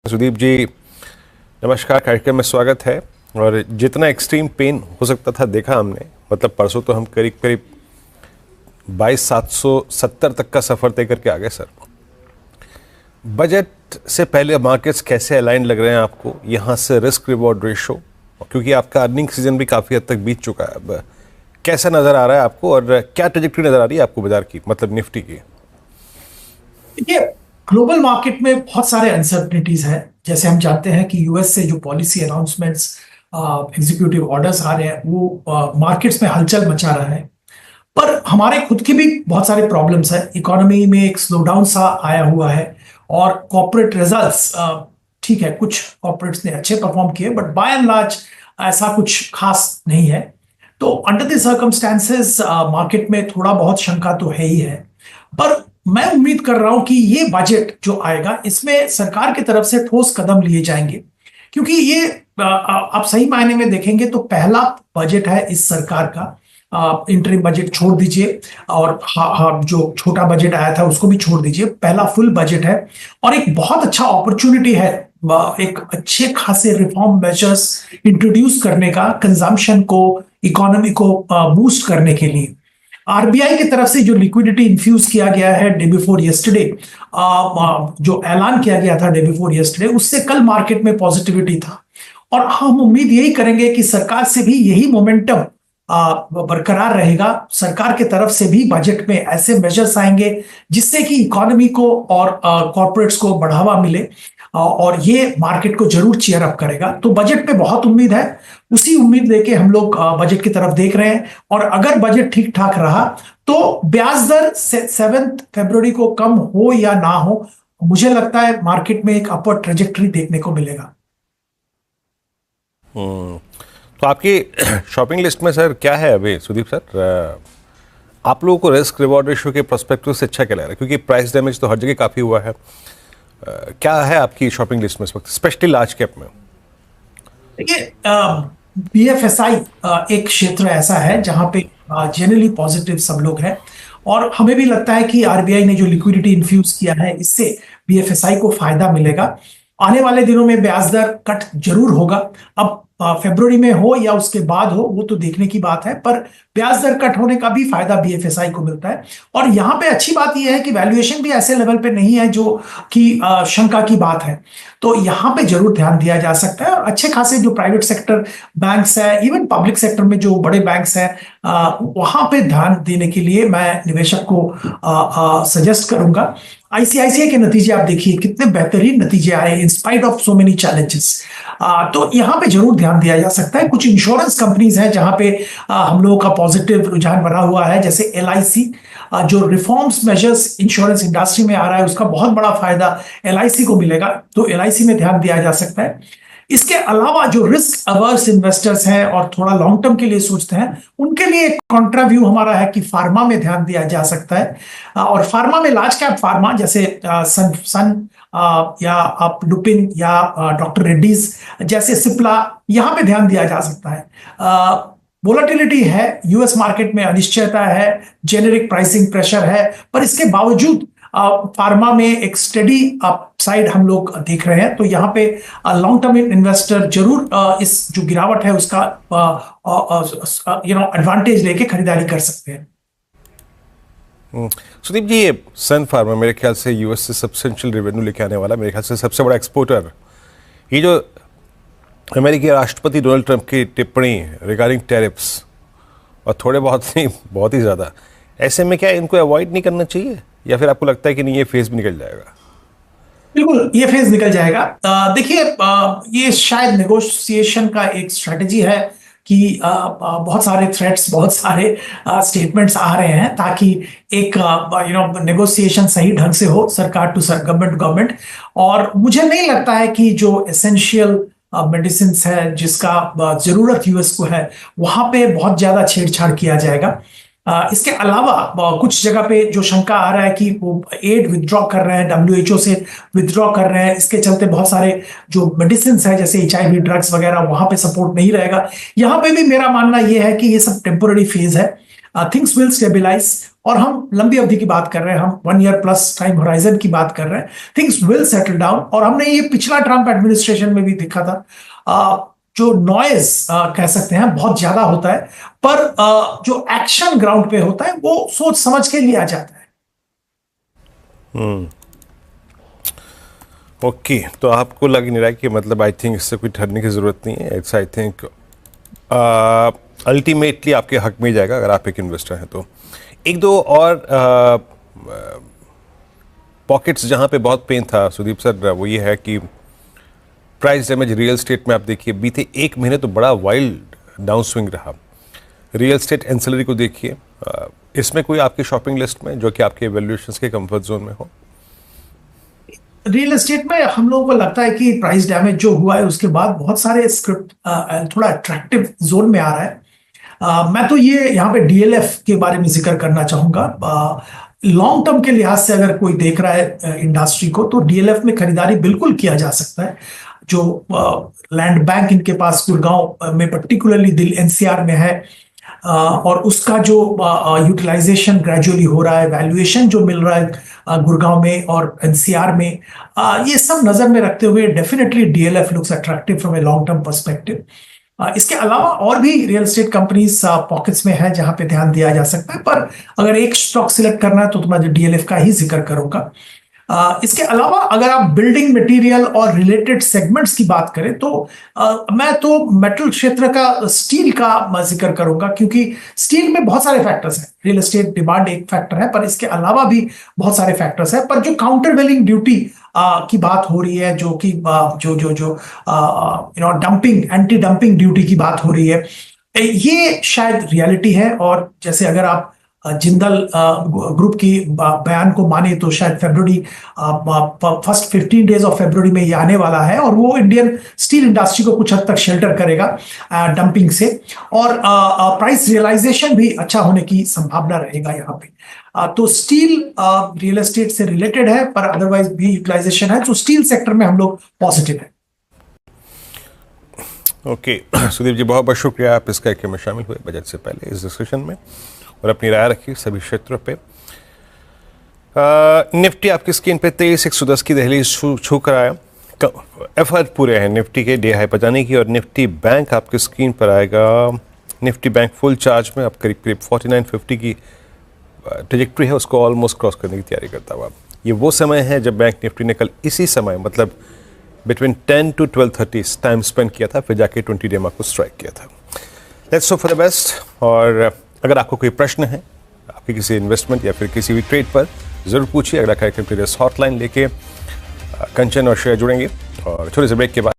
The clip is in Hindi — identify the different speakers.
Speaker 1: सुदीप जी, नमस्कार। कार्यक्रम में स्वागत है। और जितना एक्सट्रीम पेन हो सकता था देखा हमने, मतलब परसों तो हम करीब करीब 22,770 तक का सफ़र तय करके आ गए सर। बजट से पहले मार्केट्स कैसे अलाइन लग रहे हैं आपको? यहाँ से रिस्क रिवॉर्ड रेशो, क्योंकि आपका अर्निंग सीजन भी काफ़ी हद तक बीत चुका है, अब कैसा नज़र आ रहा है आपको और क्या ट्रेजेक्टरी नज़र आ रही है आपको बाजार की, मतलब निफ्टी की?
Speaker 2: देखिए, ग्लोबल मार्केट में बहुत सारे अनसर्टनिटीज हैं। जैसे हम जानते हैं कि यूएस से जो पॉलिसी अनाउंसमेंट्स, एग्जीक्यूटिव ऑर्डर्स आ रहे हैं, वो मार्केट्स में हलचल मचा रहा है। पर हमारे खुद की भी बहुत सारे प्रॉब्लम्स हैं। इकोनॉमी में एक स्लोडाउन सा आया हुआ है और कॉर्पोरेट रिजल्ट्स, ठीक है, कुछ कॉर्पोरेट्स ने अच्छे परफॉर्म किए, बट बाय एंड लार्ज ऐसा कुछ खास नहीं है। तो अंडर द सर्कमस्टेंसेस मार्केट में थोड़ा बहुत शंका तो है ही है। पर मैं उम्मीद कर रहा हूं कि ये बजट जो आएगा, इसमें सरकार की तरफ से ठोस कदम लिए जाएंगे, क्योंकि ये आप सही मायने में देखेंगे तो पहला बजट है इस सरकार का। इंटरिम बजट छोड़ दीजिए और जो छोटा बजट आया था उसको भी छोड़ दीजिए, पहला फुल बजट है और एक बहुत अच्छा अपॉर्चुनिटी है एक अच्छे खासे रिफॉर्म मेजर्स इंट्रोड्यूस करने का, कंजम्पशन को, इकोनॉमी को बूस्ट करने के लिए। आरबीआई की तरफ से जो लिक्विडिटी इन्फ्यूज किया गया है डे बिफोर यस्टरडे, जो ऐलान किया गया था डे बिफोर यस्टरडे, उससे कल मार्केट में पॉजिटिविटी था। और हम उम्मीद यही करेंगे कि सरकार से भी यही मोमेंटम बरकरार रहेगा। सरकार की तरफ से भी बजट में ऐसे मेजर्स आएंगे जिससे कि इकोनॉमी को और कॉर्पोरेट्स को बढ़ावा मिले, और ये मार्केट को जरूर चीयर अप करेगा। तो बजट पे बहुत उम्मीद है, उसी उम्मीद लेके हम लोग बजट की तरफ देख रहे हैं। और अगर बजट ठीक ठाक रहा तो ब्याज दर 7 फरवरी को कम हो या ना हो, मुझे लगता है मार्केट में एक अपवर्ड ट्रेजेक्टरी देखने को मिलेगा।
Speaker 1: तो आपकी शॉपिंग लिस्ट में सर क्या है अभी सुदीप सर? आप लोगों को रिस्क रिवॉर्ड रेशियो के पर्सपेक्टिव से अच्छा क्या लग रहा है, क्योंकि प्राइस डैमेज तो हर जगह काफ़ी हुआ है। क्या है आपकी शॉपिंग लिस्ट में इस वक्त, स्पेशली लार्ज कैप में?
Speaker 2: देखिए, बीएफएसआई एक क्षेत्र ऐसा है जहां पे जनरली पॉजिटिव सब लोग हैं, और हमें भी लगता है कि आरबीआई ने जो लिक्विडिटी इन्फ्यूज किया है इससे बीएफएसआई को फायदा मिलेगा। आने वाले दिनों में ब्याज दर कट जरूर होगा। अब फरवरी में हो या उसके बाद हो वो तो देखने की बात है, पर ब्याज दर कट होने का भी फायदा बीएफएसआई को मिलता है। और यहाँ पे अच्छी बात यह है कि वैल्यूएशन भी ऐसे लेवल पे नहीं है जो कि शंका की बात है। तो यहाँ पे जरूर ध्यान दिया जा सकता है। और अच्छे खासे जो प्राइवेट सेक्टर बैंक्स है, इवन पब्लिक सेक्टर में जो बड़े बैंक्स हैं, वहां पे ध्यान देने के लिए मैं निवेशक को सजेस्ट करूंगा। आईसीआईसीआई के नतीजे आप देखिए, कितने बेहतरीन नतीजे आए in spite of so many challenges. तो यहाँ पे जरूर ध्यान दिया जा सकता है। कुछ इंश्योरेंस कंपनीज हैं जहां पे हम लोगों का पॉजिटिव रुझान बना हुआ है, जैसे एलआईसी। जो रिफॉर्म्स मेजर्स इंश्योरेंस इंडस्ट्री में आ रहा है उसका बहुत बड़ा फायदा एलआईसी को मिलेगा, तो एलआईसी में ध्यान दिया जा सकता है। इसके अलावा जो रिस्क अवर्स इन्वेस्टर्स हैं और थोड़ा लॉन्ग टर्म के लिए सोचते हैं, उनके लिए एक कॉन्ट्रा व्यू हमारा है कि फार्मा में ध्यान दिया जा सकता है। और फार्मा में लार्ज कैप फार्मा जैसे सन या आप लुपिन या डॉक्टर रेड्डीज जैसे सिप्ला, यहां पे ध्यान दिया जा सकता है। वोलेटिलिटी है, यूएस मार्केट में अनिश्चयता है, जेनेरिक प्राइसिंग प्रेशर है, पर इसके बावजूद फार्मा में एक स्टडी अपसाइड हम लोग देख रहे हैं। तो यहाँ पे लॉन्ग टर्म इन्वेस्टर जरूर इस जो गिरावट है उसका एडवांटेज लेके खरीदारी कर सकते हैं।
Speaker 1: सुदीप जी, ये सन फार्मा मेरे ख्याल से यूएस से सब्सटेंशियल रेवेन्यू लेके आने वाला, मेरे ख्याल से सबसे बड़ा एक्सपोर्टर। ये जो अमेरिकी राष्ट्रपति डोनाल्ड ट्रंप की टिप्पणी रिगार्डिंग टैरिफ्स, और थोड़े बहुत नहीं, बहुत ही ज़्यादा, ऐसे में क्या इनको अवॉइड नहीं करना चाहिए, या फिर आपको लगता है कि नहीं ये फेज भी निकल जाएगा?
Speaker 2: बिल्कुल, ये फेज निकल जाएगा। देखिए, ये शायद नेगोशिएशन का एक स्ट्रेटजी है कि बहुत सारे थ्रेट्स, बहुत सारे स्टेटमेंट्स आ रहे हैं ताकि एक नेगोशिएशन सही ढंग से हो, सरकार टू गवर्नमेंट टू गवर्नमेंट। और मुझे नहीं लगता है कि जो एसेंशियल मेडिसिन है जिसका जरूरत यूएस को है, वहां पे बहुत ज्यादा छेड़छाड़ किया जाएगा। इसके अलावा कुछ जगह पे जो शंका आ रहा है कि वो एड विथड्रॉ कर रहे हैं, डब्ल्यूएचओ से विथड्रॉ कर रहे हैं, इसके चलते बहुत सारे जो मेडिसिन है जैसे एचआईवी ड्रग्स वगैरह, वहां पे सपोर्ट नहीं रहेगा। यहाँ पे भी मेरा मानना यह है कि ये सब टेम्पोररी फेज है। थिंग्स विल स्टेबिलाइज, और हम लंबी अवधि की बात कर रहे हैं, हम 1 ईयर प्लस टाइम होराइजन की बात कर रहे हैं, थिंग्स विल सेटल डाउन। और हमने ये पिछला ट्रम्प एडमिनिस्ट्रेशन में भी देखा था, जो नॉइज कह सकते हैं बहुत ज्यादा होता है, पर जो एक्शन ग्राउंड पे होता है वो सोच समझ के लिया जाता है।
Speaker 1: ओके, तो आपको लग नहीं रहा है कि मतलब आई थिंक इससे कोई ठहरने की ज़रूरत नहीं है, इट्स आई थिंक अल्टीमेटली आपके हक में ही जाएगा अगर आप एक इन्वेस्टर हैं तो। एक दो और पॉकेट्स जहाँ पे बहुत पेन था सुदीप सर, वो ये है कि प्राइस डैमेज रियल एस्टेट में आप देखिए बीते एक महीने तो बड़ा वाइल्ड डाउन स्विंग रहा। रियल एस्टेट एंसिलरी को देखिए, इसमें कोई आपकी शॉपिंग लिस्ट में जो कि आपके वैल्यूएशंस के कंफर्ट जोन में हो?
Speaker 2: रियल एस्टेट में हम लोगों को लगता है कि प्राइस डैमेज जो हुआ है उसके बाद बहुत सारे स्क्रिप्ट थोड़ा अट्रैक्टिव जोन में आ रहा है। मैं तो ये यहाँ पे डीएलएफ के बारे में जिक्र करना चाहूंगा। लॉन्ग टर्म के लिहाज से अगर कोई देख रहा है इंडस्ट्री को, तो डीएलएफ में खरीदारी बिल्कुल किया जा सकता है। जो लैंड बैंक इनके पास गुड़गांव में पर्टिकुलरली दिल एनसीआर में है, और उसका जो यूटिलाइजेशन ग्रेजुअली हो रहा है, वैल्यूएशन जो मिल रहा है गुड़गांव में और एनसीआर में, ये सब नजर में रखते हुए definitely DLF looks attractive from a long term perspective. इसके अलावा और भी रियल एस्टेट कंपनीज पॉकेट्स में है जहां पे ध्यान दिया जा सकता है, पर अगर एक स्टॉक सिलेक्ट करना है तो मैं डीएलएफ का ही जिक्र करूंगा। इसके अलावा अगर आप बिल्डिंग मटेरियल और रिलेटेड सेगमेंट्स की बात करें तो मैं तो मेटल क्षेत्र का, स्टील का जिक्र करूंगा, क्योंकि स्टील में बहुत सारे फैक्टर्स हैं। रियल एस्टेट डिमांड एक फैक्टर है, पर इसके अलावा भी बहुत सारे फैक्टर्स हैं। पर जो काउंटर वेलिंग ड्यूटी की बात हो रही है, जो कि डंपिंग, एंटी डंपिंग ड्यूटी की बात हो रही है, ये शायद रियलिटी है। और जैसे अगर आप जिंदल ग्रुप की बयान को माने तो शायद फरवरी, फर्स्ट 15 डेज ऑफ फरवरी में ये आने वाला है, और वो इंडियन स्टील इंडस्ट्री को कुछ हद तक शेल्टर करेगा डंपिंग से, और प्राइस रियलाइजेशन भी अच्छा होने की संभावना रहेगा यहाँ पे। तो स्टील रियल एस्टेट से रिलेटेड है, पर अदरवाइज भी यूटिलाइजेशन है, तो स्टील सेक्टर में हम लोग पॉजिटिव है।
Speaker 1: ओके सुदीप जी, बहुत बहुत शुक्रिया आप इस कार्यक्रम में शामिल हुए बजट से पहले इस डिस्कशन में, और अपनी राय रखी सभी क्षेत्रों पे। निफ्टी आपकी स्क्रीन पे 23,110 की दहलीज छू कर आया। एफर्ट पूरे हैं निफ्टी के डे हाई बजाने की, और निफ्टी बैंक आपकी स्क्रीन पर आएगा। निफ्टी बैंक फुल चार्ज में अब करीब करीब 4950 की ट्रेजेक्ट्री है, उसको ऑलमोस्ट क्रॉस करने की तैयारी करता हुआ। ये वो समय है जब बैंक निफ्टी ने कल इसी समय मतलब बिटवीन 10 to 12:30 टाइम स्पेंड किया था, फिर जाके 20 डे को स्ट्राइक किया था। Let's hope for the best. और अगर आपको कोई प्रश्न है आपके किसी इन्वेस्टमेंट या फिर किसी भी ट्रेड पर, ज़रूर पूछिए। अगला कार्यक्रम के लिए हॉटलाइन लेके कंचन और शेयर जुड़ेंगे, और छोटे से ब्रेक के बाद